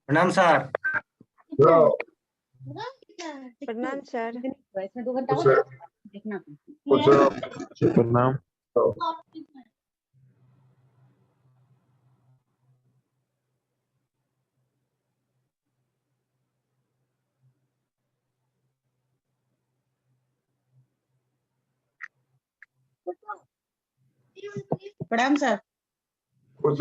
प्रणाम सर। तो प्रणाम सर। इसमें 2 घंटा कुछ हो देखना कुछ प्रणाम। प्रणाम सर। कुछ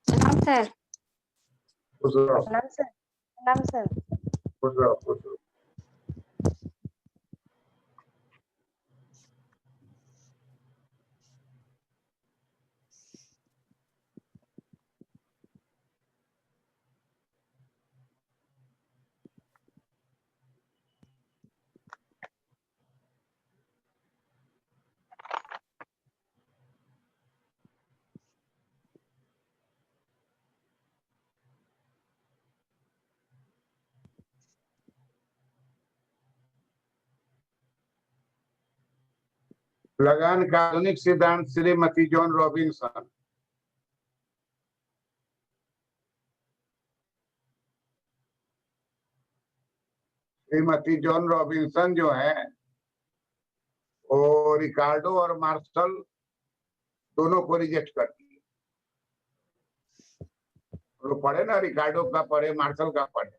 प्रणाम सर। कुछ प्रणाम सर। प्रणाम सर। कुछ लगान का आधुनिक सिद्धांत Shrimati John Robinson. Shrimati John Robinson जो है वो रिकार्डो और मार्शल दोनों को रिजेक्ट करती है। तो पढ़े ना, रिकार्डो का पढ़े, मार्शल का पढ़े।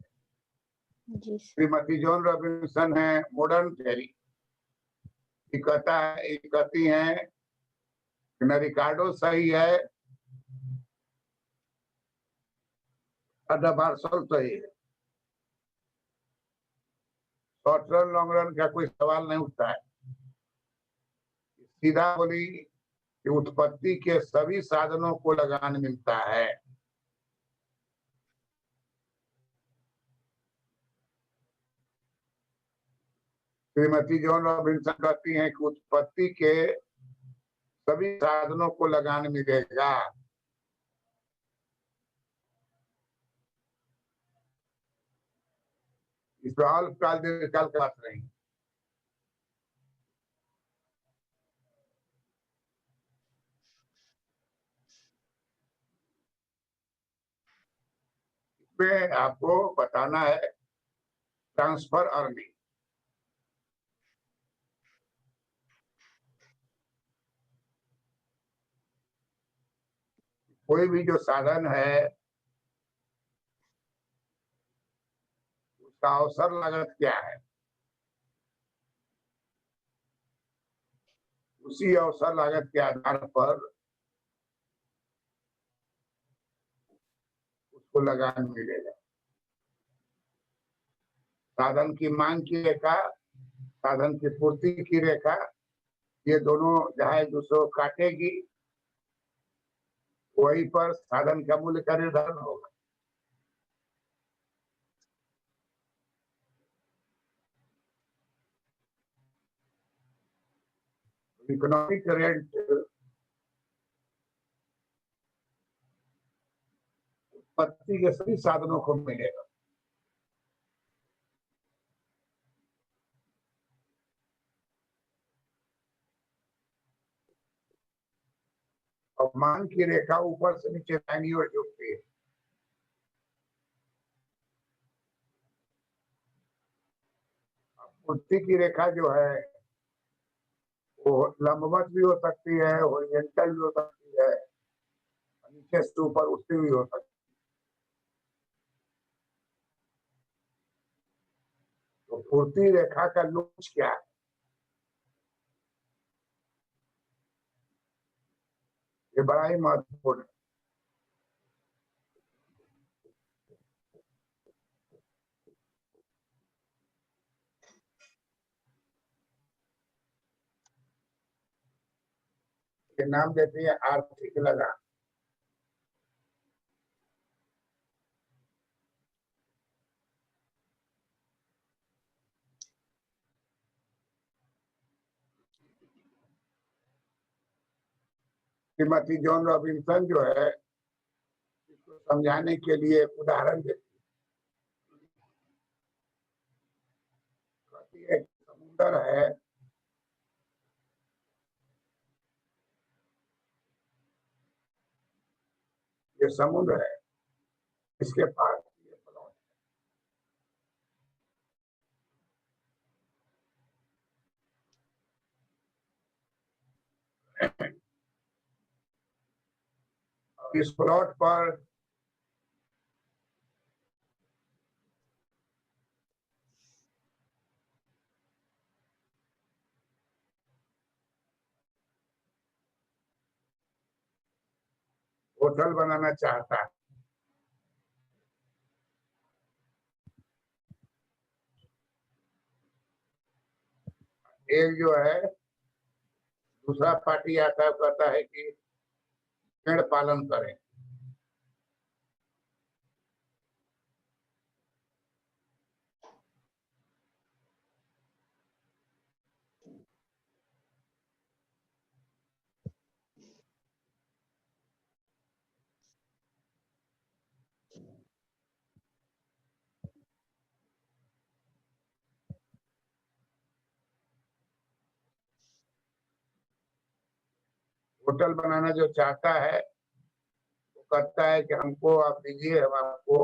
जी सर। श्रीमती जॉन रॉबिन्सन है मॉडर्न थ्योरी। कहती है कि न रिकार्डो सही है न मार्शल सही है। शॉर्ट रन लॉन्ग रन का कोई सवाल नहीं उठता है। सीधा बोली कि उत्पत्ति के सभी साधनों को लगान मिलता है। श्रीमती जॉन रॉबिन्सन कहती हैं कि उत्पत्ति के सभी साधनों को लगान मिलेगा। इसमें अल्पकाल दीर्घकाल की बात नहीं। इसमें आपको बताना है ट्रांसफर अर्निंग। कोई भी जो साधन है उसका अवसर लागत क्या है, उसी अवसर लागत के आधार पर उसको लगान मिलेगा। साधन की मांग की रेखा, साधन की पूर्ति की रेखा, ये दोनों जहां एक दूसरे को काटेगी वहीं पर साधन का मूल्य का निर्धारण होगा। इकोनॉमिक रेंट उत्पत्ति के सभी साधनों को मिलेगा। और मांग की रेखा ऊपर से नीचे दाहिनी ओर झुकती है। पूर्ति की रेखा जो है वो लंबवत भी हो सकती है, हॉरिजॉन्टल भी हो सकती है, नीचे से ऊपर उठती हुई हो सकती है। तो पूर्ति रेखा का लक्ष्य क्या है? ये बड़ा ही महत्वपूर्ण है। ये नाम देते हैं आर्थिक लगान। श्रीमती जॉन रॉबिन्सन जो है इसको समझाने के लिए एक उदाहरण देती है। एक समुद्र है, ये समुद्र है, इसके पास ये प्लॉट है। इस प्लॉट पर होटल बनाना चाहता है। एक जो है दूसरा पार्टी आता है, कहता है कि भेड़ पालन करें। होटल बनाना जो चाहता है वो कहता है कि हमको आप दीजिए, हम आपको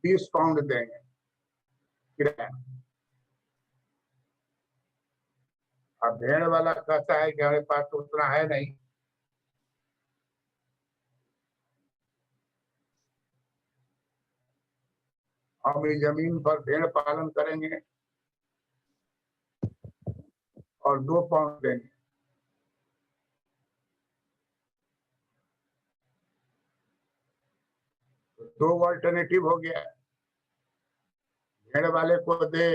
£20 देंगे किराया। अब भेड़ वाला कहता है कि हमारे पास तो उतना है नहीं, हम इस जमीन पर भेड़ पालन करेंगे और £2 देंगे। तो दो अल्टरनेटिव हो गया, भेड़ वाले को दे,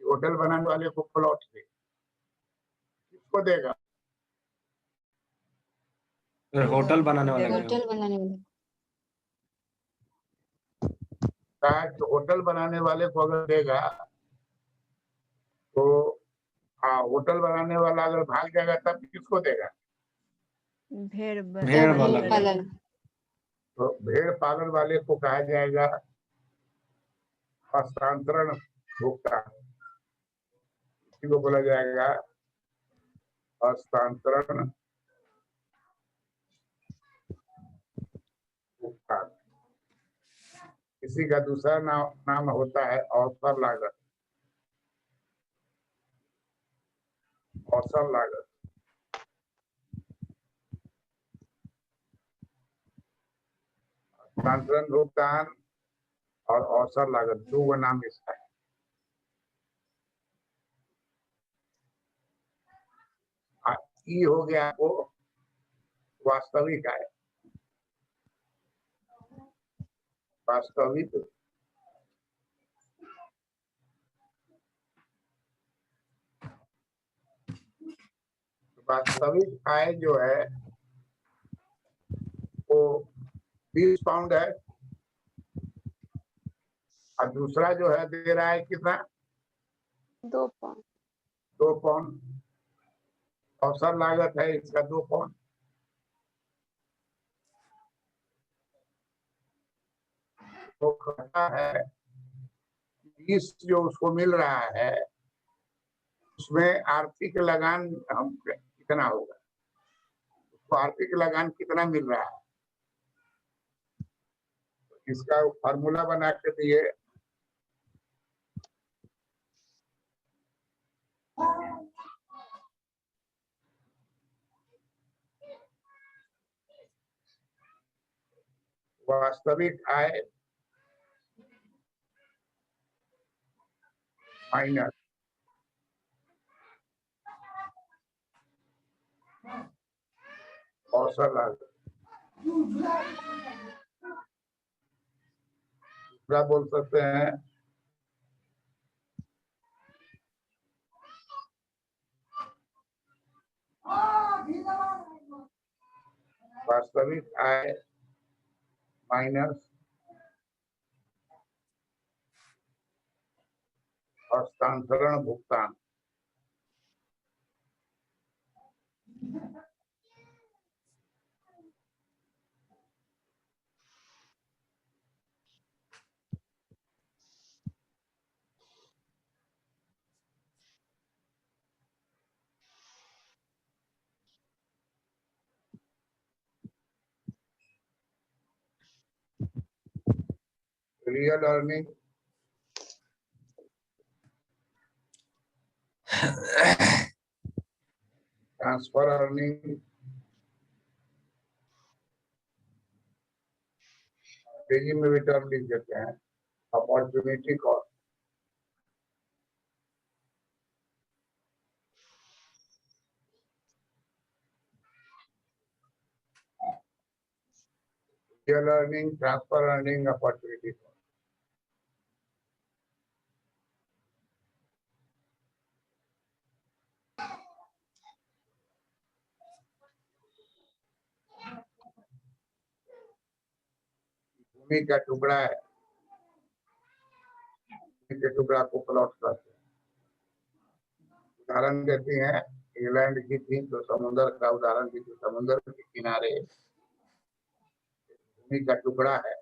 होटल बनाने वाले को प्लॉट दे। किसको देगा? होटल बनाने वाला होटल बनाने वाले कहा कि होटल बनाने वाले को अगर देगा तो होटल बनाने वाला अगर भाग जाएगा तब किसको देगा? भेड़ वाला पालन तो भेड़ पालन वाले को कहा जाएगा हस्तांतरण भुगतान। इसी को बोला जाएगा हस्तांतरण भुगतान। इसी का दूसरा नाम होता है अवसर लागत। अवसर लागत हस्तांतरण भुगतान और अवसर लागत, दो नाम इसका है। ई हो गया वो वास्तविक आय। वास्तविक वास्तविक आय जो है वो £20 है, और दूसरा जो है दे रहा है कितना? 2 पाउंड। £2। अवसर लागत है इसका £2। तो कहता है इस जो उसको मिल रहा है उसमें आर्थिक लगान हम कितना होगा, उसको आर्थिक लगान कितना मिल रहा है, इसका फार्मूला बना के दिए। वास्तविक आय माइनस औसत लागत। क्या बोल सकते हैं? वास्तविक आय माइनस हस्तांतरण भुगतान। रियल अर्निंग ट्रांसफर अर्निंग अंग्रेजी में भी टर्म लिख देते हैं opportunity cost. Real earning, transfer earning, opportunity cost. भूमि का टुकड़ा है, भूमि के टुकड़ा को प्लॉट करते हैं। उदाहरण देती हैं, इंग्लैंड की थी तो समुद्र का उदाहरण दी थी। समुद्र के किनारे भूमि का टुकड़ा है,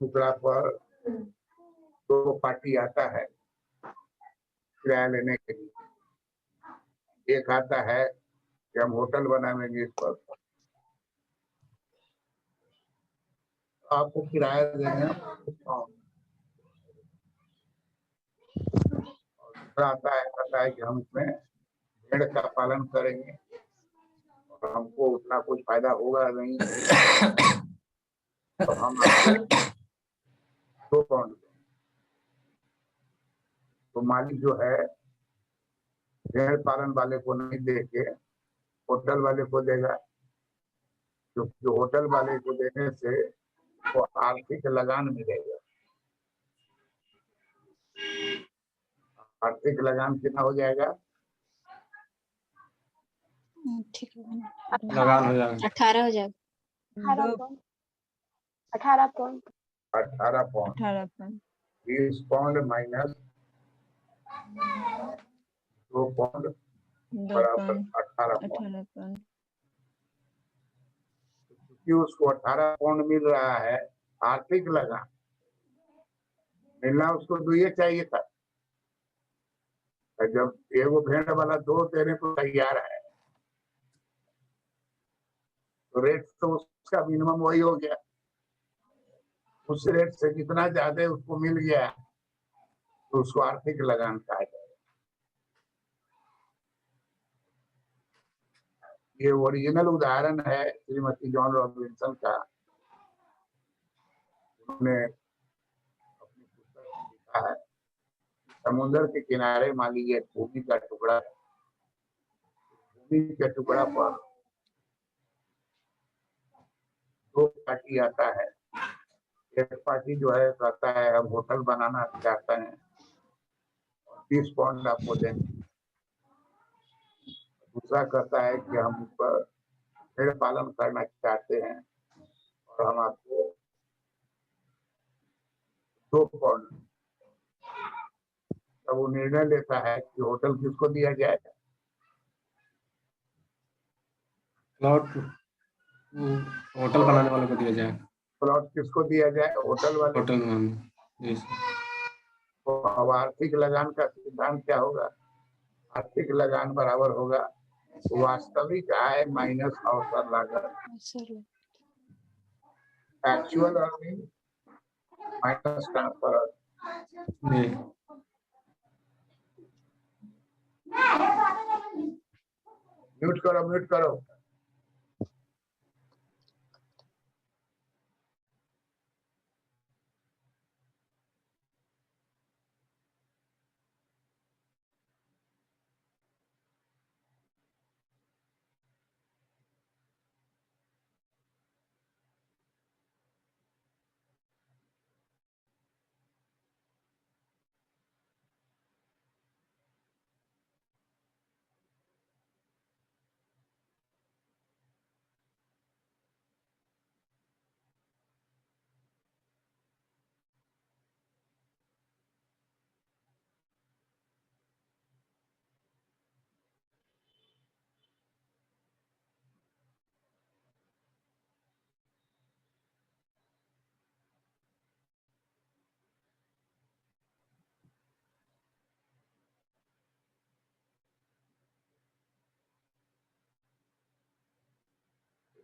टुकड़ा पर दो पार्टी आता है किराया लेने के लिए। एक आता है कि हम होटल बनाएंगे इस पर, आपको किराया देंगे। दूसरा आता है, कहता है कि हम इसमें भेड़ का पालन करेंगे और हमको उतना कुछ फायदा होगा नहीं, तो हम आपको 2 पाउंड देंगे। तो मालिक जो है भेड़ पालन वाले को नहीं दे के होटल वाले को देगा। जो होटल वाले को देने से वो आर्थिक लगान मिलेगा। आर्थिक लगान कितना हो जाएगा? ठीक है। लगान हो जाएगा 18 हो जाएगा। 18 point 18 pound. 18 point 20 pound minus 2 pound 2 बराबर पॉइंट 18 पाउंड। 18 पॉइंट। क्योंकि उसको 18 पाउंड मिल रहा है, आर्थिक लगान मिलना उसको 2 चाहिए था। जब एगो भेड़ वाला 2 देने को तैयार है तो रेट तो उसका मिनिमम वही हो गया। उस रेट से जितना ज्यादा उसको मिल गया तो उसको आर्थिक लगान कहा जाएगा। ये ओरिजिनल उदाहरण है श्रीमती जॉन रॉबिन्सन का। उन्होंने अपनी पुस्तक में लिखा है, समुद्र के किनारे मान लीजिए भूमि का टुकड़ा है। भूमि के टुकड़ा पर 2 पार्टी आता है। एक पार्टी जो है कहता है हम होटल बनाना चाहते हैं, 20 पाउंड आपको देंगे। दूसरा कहता है कि हम उस पर भेड़ पालन करना चाहते हैं और हम आपको 2 पाउंड। तब वो निर्णय लेता है कि होटल किसको दिया जाए। प्लॉट होटल बनाने वाले को दिया जाए। प्लॉट किसको दिया जाए? होटल वाले। होटल में जी सर। तो अब आर्थिक लगान का सिद्धांत क्या होगा? आर्थिक लगान बराबर होगा वास्तविक आय माइनस अवसर लागत। Actual earning minus transfer earning. जी म्यूट करो, म्यूट करो।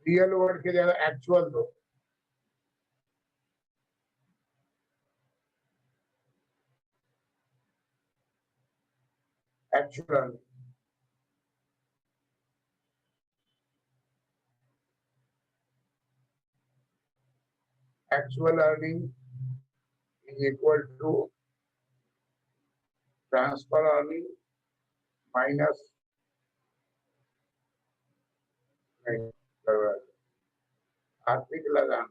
रियल वर्ड के जगह एक्चुअल दो। Actual earning is equal to transfer earning minus आर्थिक लगान।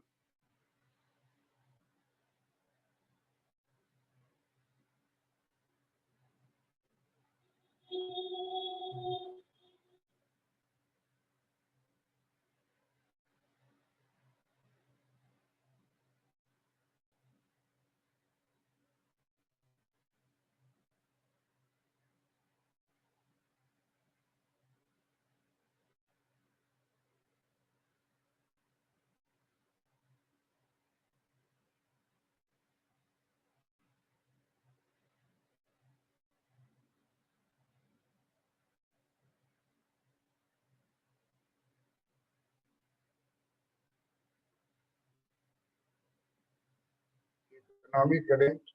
इकोनॉमिक रेंट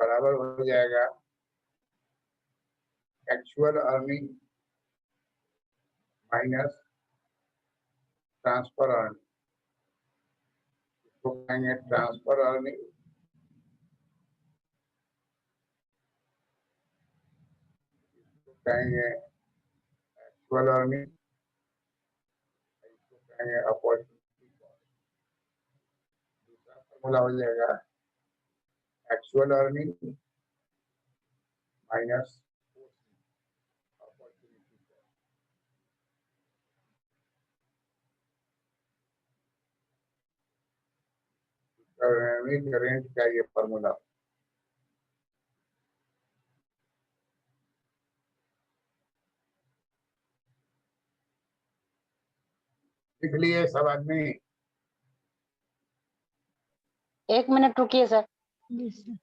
बराबर हो जाएगा actual earning minus transfer earning. तो कहेंगे ट्रांसफर अर्निंग कहेंगे एक्चुअल अर्निंग कहेंगे अपॉर्चुनिटी कॉस्ट। दूसरा फॉर्मूला हो जाएगा actual earning minus opportunity cost. Rent का ये फॉर्मूला लिख लिए सब आदमी। 1 मिनट रुकिए सर। जी सर।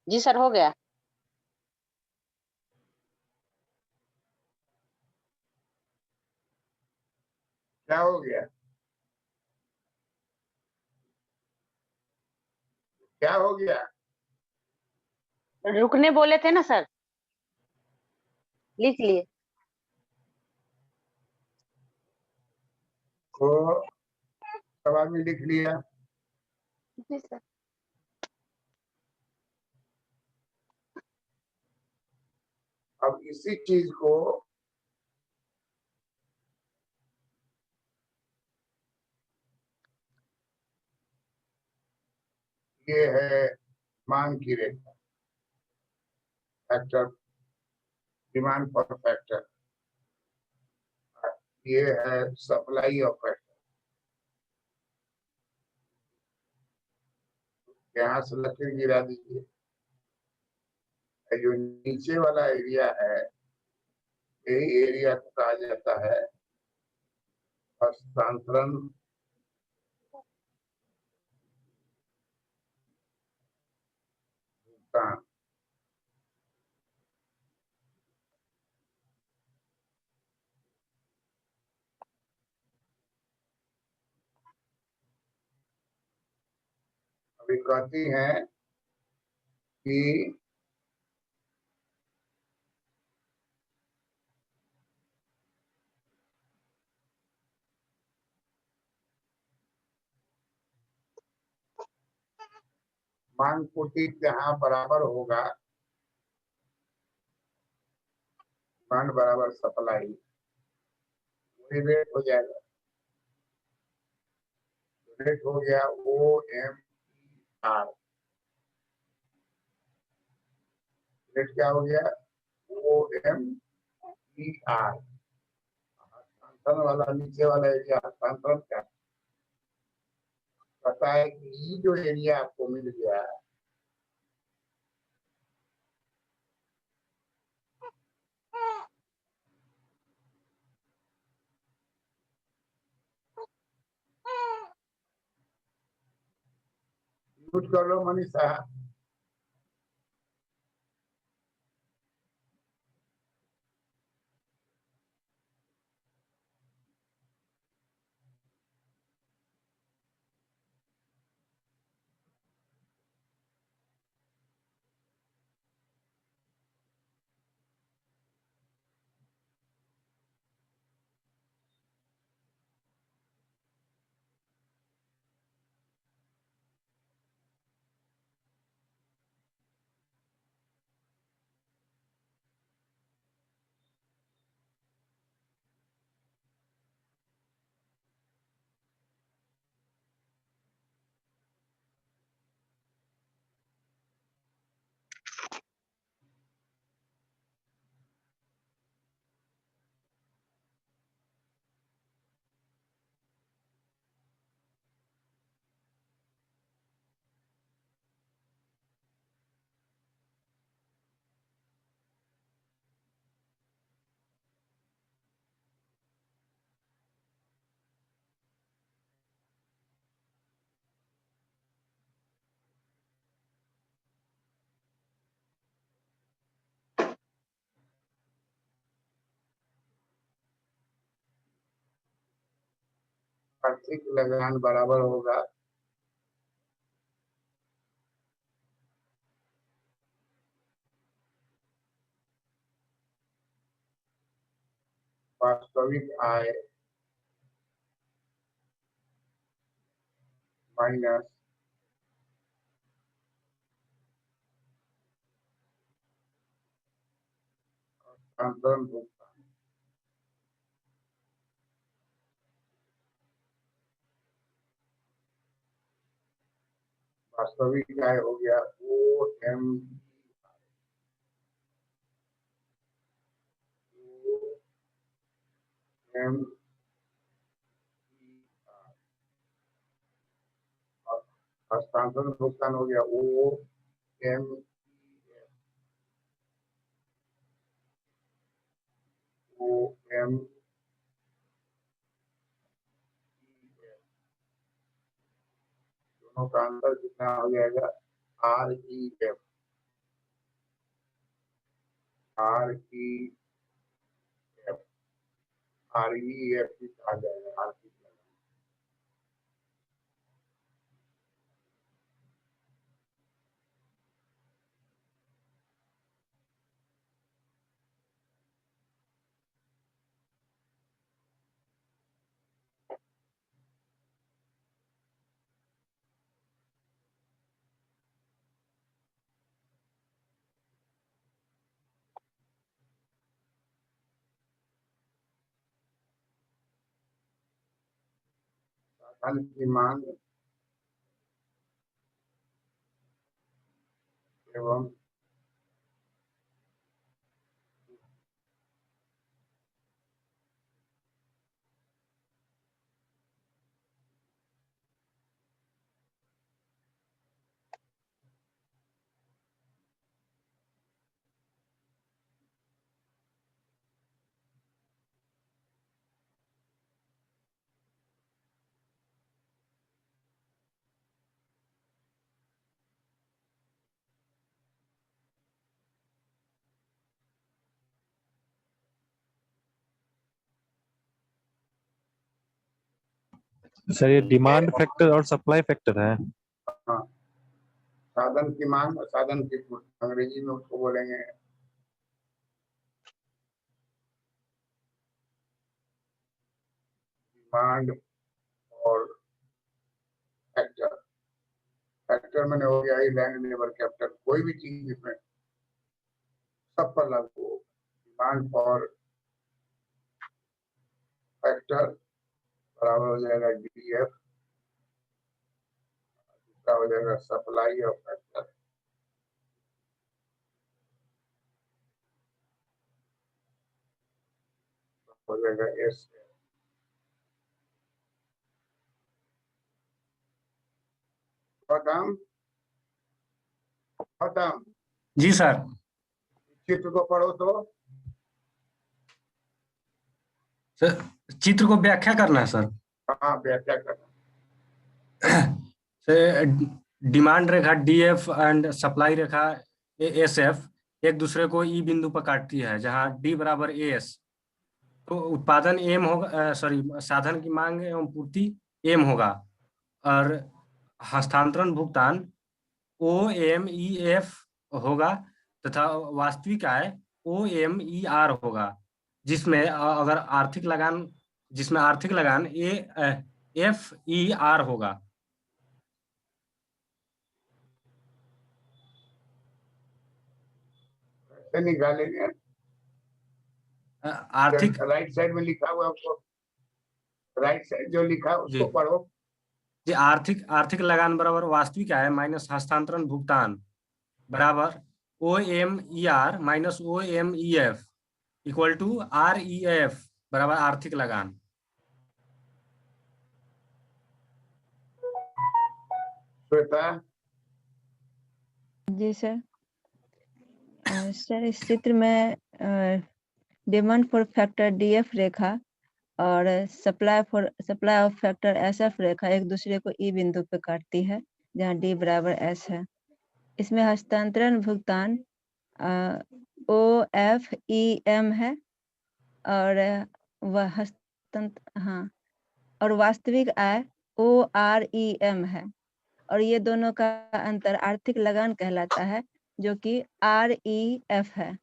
जी सर, हो गया। क्या हो गया? क्या हो गया? रुकने बोले थे ना सर, लिख लिए। तो सब आदमी लिख लिया। जी सर। अब इसी चीज को ये है मांग की रेखा, फैक्टर, डिमांड पर फैक्टर। ये है सप्लाई ऑफ फैक्टर। यहाँ से लकीर गिरा दीजिए। जो नीचे वाला एरिया है यही एरिया को कहा जाता है हस्तांतरण भुगतान। अभी कहती हैं कि मांग पूर्ति जहाँ बराबर होगा, डिमांड बराबर सप्लाई, वही रेट हो जाएगा। रेट हो गया OMER। रेट क्या हो गया? OMER। हस्तांतरण वाला नीचे वाला एरिया हस्तांतरण क्या? पता है कि ये जो एरिया आपको मिल गया है म्यूट कर लो मनीषा। आर्थिक लगान बराबर होगा वास्तविक आय माइनस हस्तांतरण भुगतान। वास्तविक आय हो गया OM हस्तांतरण भुगतान हो गया OM दोनों का अंतर कितना हो जाएगा REF आ जाएगा आर्थिक लगान। साधन की मांग एवं सर ये डिमांड फैक्टर और सप्लाई फैक्टर है। हाँ, साधन की मांग और साधन की पूर्ति अंग्रेजी में उसको बोलेंगे डिमांड और फैक्टर। फैक्टर मैंने हो गया ही लैंड लेबर कैपिटल, कोई भी चीज इसमें सब पर लागू हो। डिमांड फॉर फैक्टर बराबर हो जाएगा DF, दूसरा हो जाएगा सप्लाई ऑफ फैक्टर हो जाएगा S। गौतम गौतम जी सर। चित्र को पढ़ो तो। सर चित्र को व्याख्या करना है सर। हाँ, व्याख्या करना। Sir demand Rekha DF and supply Rekha SF एक दूसरे को ई बिंदु पर काटती है, जहां डी बराबर एस। तो उत्पादन एम होगा, सॉरी साधन की मांग एवं पूर्ति एम होगा, और हस्तांतरण भुगतान ओ एम ई एफ होगा, तथा वास्तविक आय ओ एम ई आर होगा, जिसमें अगर आर्थिक लगान ए एफ ई आर होगा। कैसे निकालेंगे? आर्थिक राइट साइड में लिखा हुआ उसको, राइट साइड जो लिखा है जी उसको पढ़ो। जी आर्थिक लगान बराबर वास्तविक आय माइनस हस्तांतरण भुगतान बराबर O M E R minus O M E F equal to R E F बराबर आर्थिक लगान। श्वेता, जी सर। सर इस चित्र में डिमांड फॉर फैक्टर डीएफ रेखा और सप्लाई ऑफ फैक्टर एसएफ रेखा एक दूसरे को ई बिंदु पे काटती है, जहाँ डी बराबर एस है। इसमें हस्तांतरण भुगतान ओ एफ ई एम है, और वह और वास्तविक आय ओ आर ई एम है, और ये दोनों का अंतर आर्थिक लगान कहलाता है, जो कि आर ई एफ है।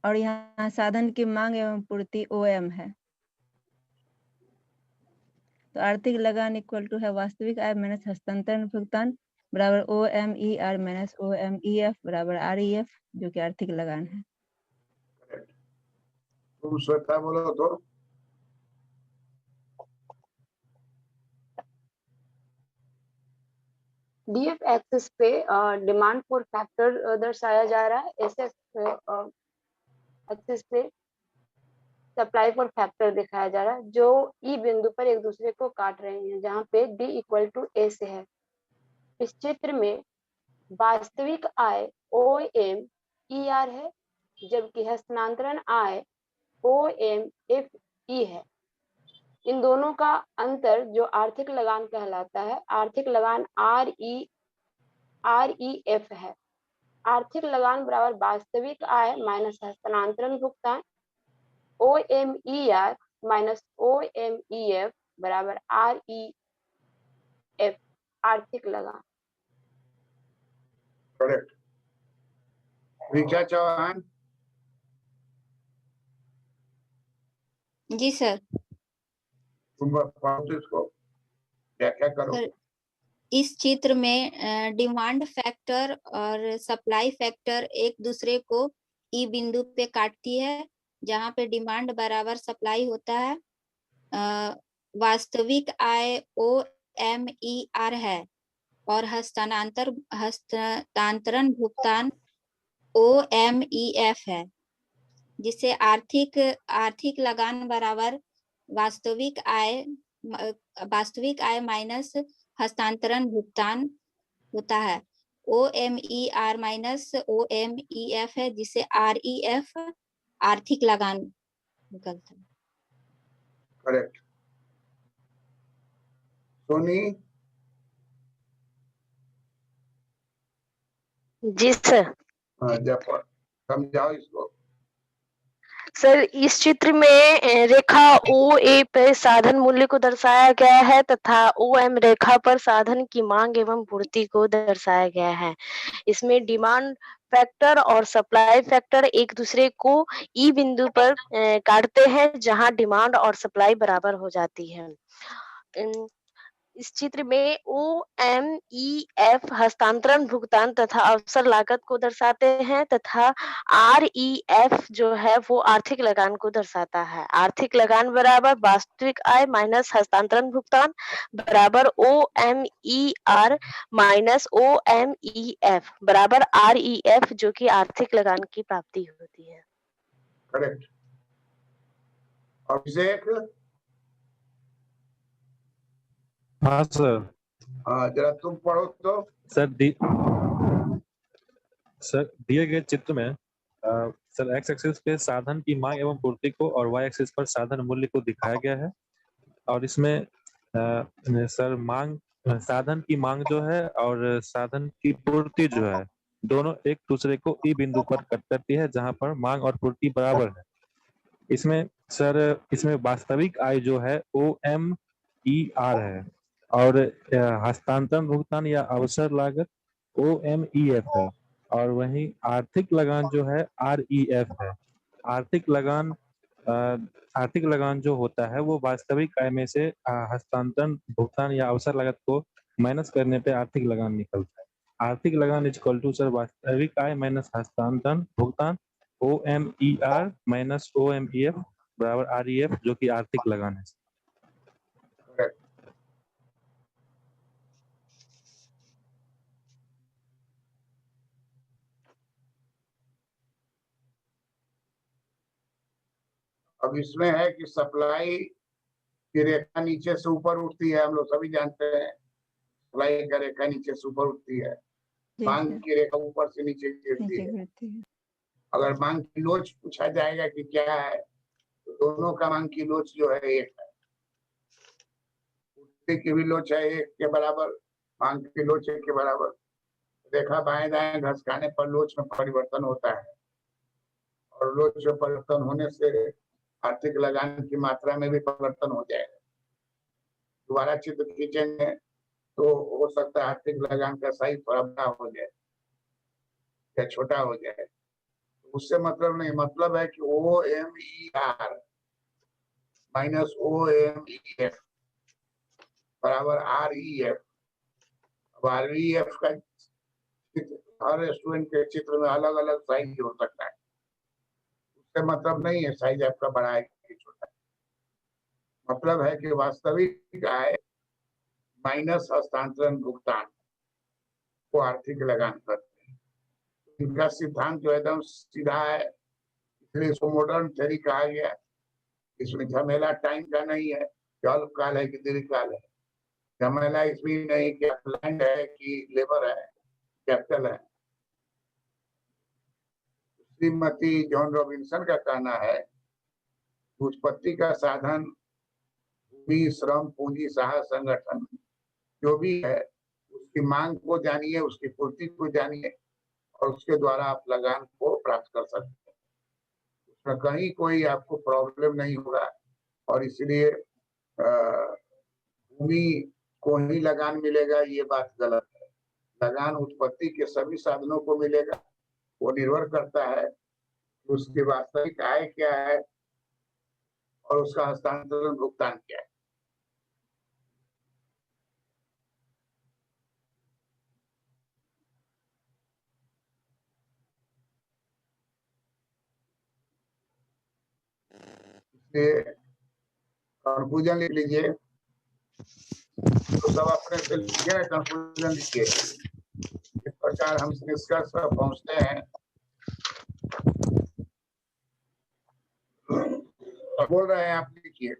और यहाँ साधन की मांग एवं पूर्ति ओ एम है। तो आर्थिक लगान इक्वल टू है वास्तविक आय माइनस हस्तांतरण भुगतान बराबर O M E R minus O M E F बराबर आर ई एफ, जो कि आर्थिक लगान है। तुम श्वेता बोलो तो। डीएफ एक्सिस पे डिमांड फॉर फैक्टर दर्शाया जा रहा है, एसएफ एक्सिस पे सप्लाई फॉर फैक्टर दिखाया जा रहा है, जो ई बिंदु पर एक दूसरे को काट रहे हैं, जहाँ पे डी इक्वल टू ए से है। इस चित्र में वास्तविक आय ओ एम ई आर है, जबकि हस्तांतरण आय ओ एम एफ ई है। इन दोनों का अंतर जो आर्थिक लगान कहलाता है, आर्थिक लगान आर ई एफ है। आर्थिक लगान बराबर वास्तविक आय माइनस हस्तांतरण भुगतान O M E R minus O M E F बराबर आर ई एफ आर्थिक लगान। करेक्ट। ऋचा चौहान, जी सर। तुम पढ़ो तो इसको व्याख्या करो। सर इस चित्र में डिमांड फैक्टर और सप्लाई फैक्टर एक दूसरे को ई बिंदु पे काटती है, जहाँ पे डिमांड बराबर सप्लाई होता है। वास्तविक आय ओ एम ई आर है, और हस्तांतरण भुगतान ओ एम ई एफ है, जिससे आर्थिक लगान बराबर वास्तविक आय माइनस हस्तांतरण भुगतान होता है। O M E R minus O M E F है, जिससे आर ई एफ आर्थिक लगान निकलता है। करेक्ट। सोनी, जी सर। हाँ जब समझाओ इसको। सर इस चित्र में रेखा ओ ए पे साधन मूल्य को दर्शाया गया है तथा ओ एम रेखा पर साधन की मांग एवं पूर्ति को दर्शाया गया है। इसमें डिमांड फैक्टर और सप्लाई फैक्टर एक दूसरे को ई बिंदु पर काटते हैं, जहां डिमांड और सप्लाई बराबर हो जाती है। इस चित्र में ओ एम ई एफ हस्तांतरण भुगतान तथा अवसर लागत को दर्शाते हैं, तथा आर ई एफ जो है वो आर्थिक लगान को दर्शाता है। आर्थिक लगान बराबर वास्तविक आय माइनस हस्तांतरण भुगतान बराबर O M E R minus O M E F बराबर आर ई एफ, जो कि आर्थिक लगान की प्राप्ति होती है। करेक्ट। अभिषेक, हाँ सर। हाँ जरा तुम पढ़ो तो। सर दिए गए चित्र में सर एक्स एक्सिस पे साधन की मांग एवं पूर्ति को और वाई एक्सिस पर साधन मूल्य को दिखाया गया है। और इसमें सर साधन की मांग जो है और साधन की पूर्ति जो है दोनों एक दूसरे को ई बिंदु पर कट करती है, जहां पर मांग और पूर्ति बराबर है। इसमें वास्तविक आय जो है OMER है और हस्तांतरण भुगतान या अवसर लागत OMEF है, और वहीं आर्थिक लगान जो है REF है। आर्थिक लगान जो होता है वो वास्तविक आय में से हस्तांतरण भुगतान या अवसर लागत को माइनस करने पे आर्थिक लगान निकलता है। आर्थिक लगान इज इक्वल टू सर वास्तविक आय माइनस हस्तांतरण भुगतान OMER माइनस OMEF बराबर REF, जो कि आर्थिक लगान है। अब इसमें है कि सप्लाई की रेखा नीचे से ऊपर उठती है, हम लोग सभी जानते हैं सप्लाई का रेखा नीचे से ऊपर उठती है, जी मांग सर, की रेखा ऊपर से नीचे गिरती नीचे है। गिरती है। अगर मांग की लोच पूछा जाएगा कि क्या है, तो दोनों का मांग की लोच जो है एक है, पूर्ति की भी लोच है एक के बराबर, मांग की लोच एक के बराबर। रेखा बाएं दाएं घसकाने पर लोच में परिवर्तन होता है, और लोच में परिवर्तन होने से आर्थिक लगान की मात्रा में भी परिवर्तन हो जाएगा। दोबारा चित्र खींचेंगे तो हो सकता है आर्थिक लगान का साइज थोड़ा बड़ा हो जाए या छोटा हो जाए, उससे मतलब नहीं। मतलब है कि OMER माइनस OMEF बराबर REF। अब REF का चित्र हर स्टूडेंट के चित्र में अलग अलग साइज हो सकता है, उससे मतलब नहीं है साइज आपका बड़ा है कि छोटा है। मतलब है कि वास्तविक आय माइनस हस्तांतरण भुगतान को आर्थिक लगान करते हैं। इनका सिद्धांत जो एकदम सीधा है, इसलिए इसको मॉडर्न थ्योरी कहा गया। इसमें झमेला टाइम का नहीं है कि अल्पकाल है कि दीर्घकाल है, झमेला इसमें नहीं कि लैंड है कि लेबर है, कैपिटल है। श्रीमती जॉन रॉबिन्सन का कहना है उत्पत्ति का साधन भूमि, श्रम, पूंजी, साहस, संगठन जो भी है, उसकी मांग को जानिए, उसकी पूर्ति को जानिए, और उसके द्वारा आप लगान को प्राप्त कर सकते हैं। उसमें कहीं कोई आपको प्रॉब्लम नहीं होगा, और इसलिए भूमि को ही लगान मिलेगा ये बात गलत है। लगान उत्पत्ति के सभी साधनों को मिलेगा। वो निर्भर करता है कि उसकी वास्तविक आय क्या है और उसका हस्तांतरण भुगतान क्या है। कंफ्यूजन लिख लीजिए, तो सब अपने से लिखिए, कंफ्यूजन लिखिए। इस प्रकार हम इस निष्कर्ष पर पहुंचते हैं। बोल रहे हैं आप, लिखिए।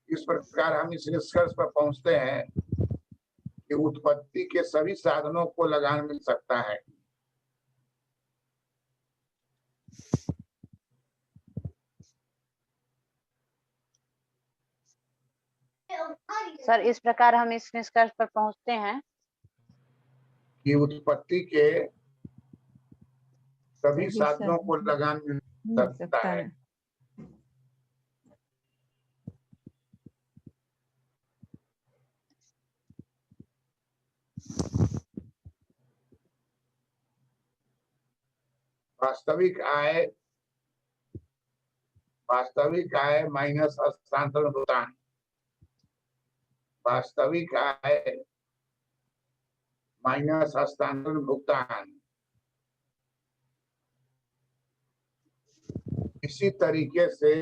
इस प्रकार हम इस निष्कर्ष पर पहुंचते हैं कि उत्पत्ति के सभी साधनों को लगान मिल सकता है। सर इस प्रकार हम इस निष्कर्ष पर पहुंचते हैं कि उत्पत्ति के सभी सभी साधनों को साधन लगान मिल मिल सकता है। वास्तविक आय माइनस हस्तांतरण भुगतान, वास्तविक आय माइनस हस्तांतरण भुगतान। इसी तरीके से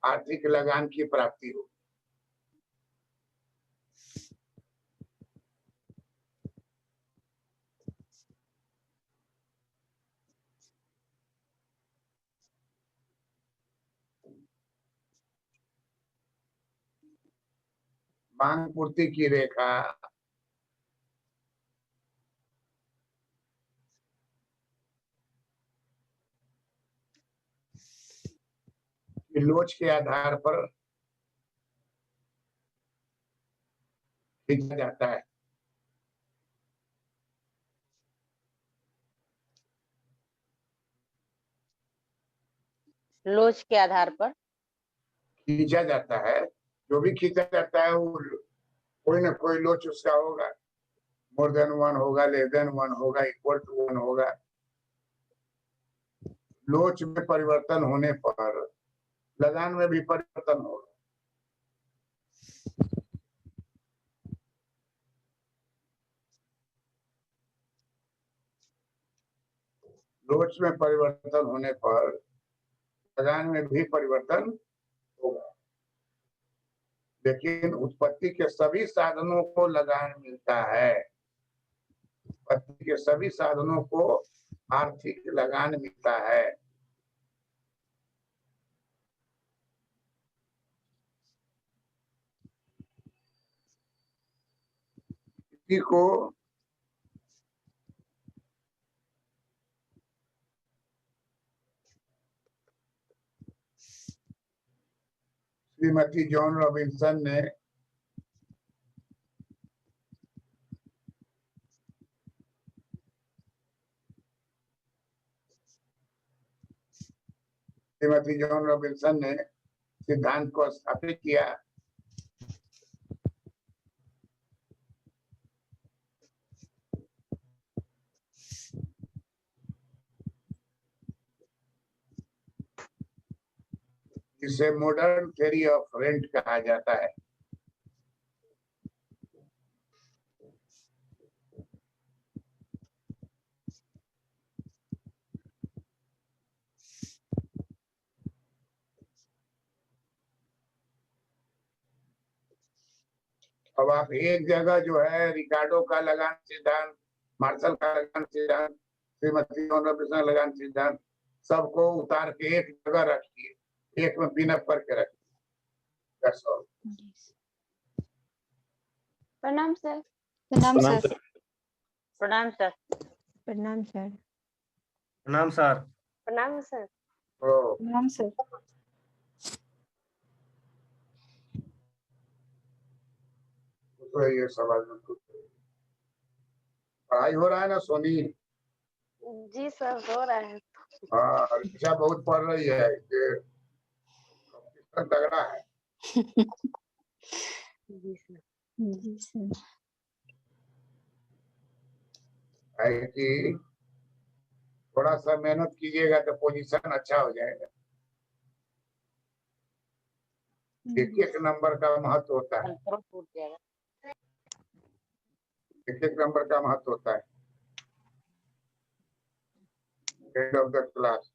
आर्थिक लगान की प्राप्ति हो। मांग पूर्ति की रेखा की लोच के आधार पर खींचा जाता है। लोच के आधार पर खींचा जाता है, जो भी खींचा जाता है वो कोई ना कोई लोच उसका होगा, मोर देन 1 होगा, लेस देन 1 होगा, इक्वल टू 1 होगा। लोच में परिवर्तन होने पर लगान में भी परिवर्तन होगा। लोच में परिवर्तन होने पर लगान में भी परिवर्तन होगा, लेकिन उत्पत्ति के सभी साधनों को लगान मिलता है। उत्पत्ति के सभी साधनों को आर्थिक लगान मिलता है। किसी को श्रीमती जॉन रॉबिन्सन ने सिद्धांत को स्थापित किया। जिसे मॉडर्न थ्योरी ऑफ रेंट कहा जाता है। अब आप एक जगह जो है रिकार्डो का लगान सिद्धांत, मार्शल का लगान सिद्धांत, श्रीमती जॉन रॉबिन्सन लगान सिद्धांत, सबको उतार के एक जगह रखिए, एक में पिनअप करके रखिए। That's all. प्रणाम सर। प्रणाम प्रणाम सर। सर। प्रणाम सर। प्रणाम सर। प्रणाम सर। प्रणाम सर। तो प्रणाम सर। ये सवाल पढ़ाई हो रहा है ना सोनी? जी सर हो रहा है। हाँ, ऋचा बहुत पढ़ रही है, ये कंपटीशन तगड़ा है। जी सर। जी सर। है कि थोड़ा सा मेहनत कीजिएगा तो पोजीशन अच्छा हो जाएगा। एक एक नंबर का महत्व होता है, एक एक नंबर का महत्व होता है। End of the class.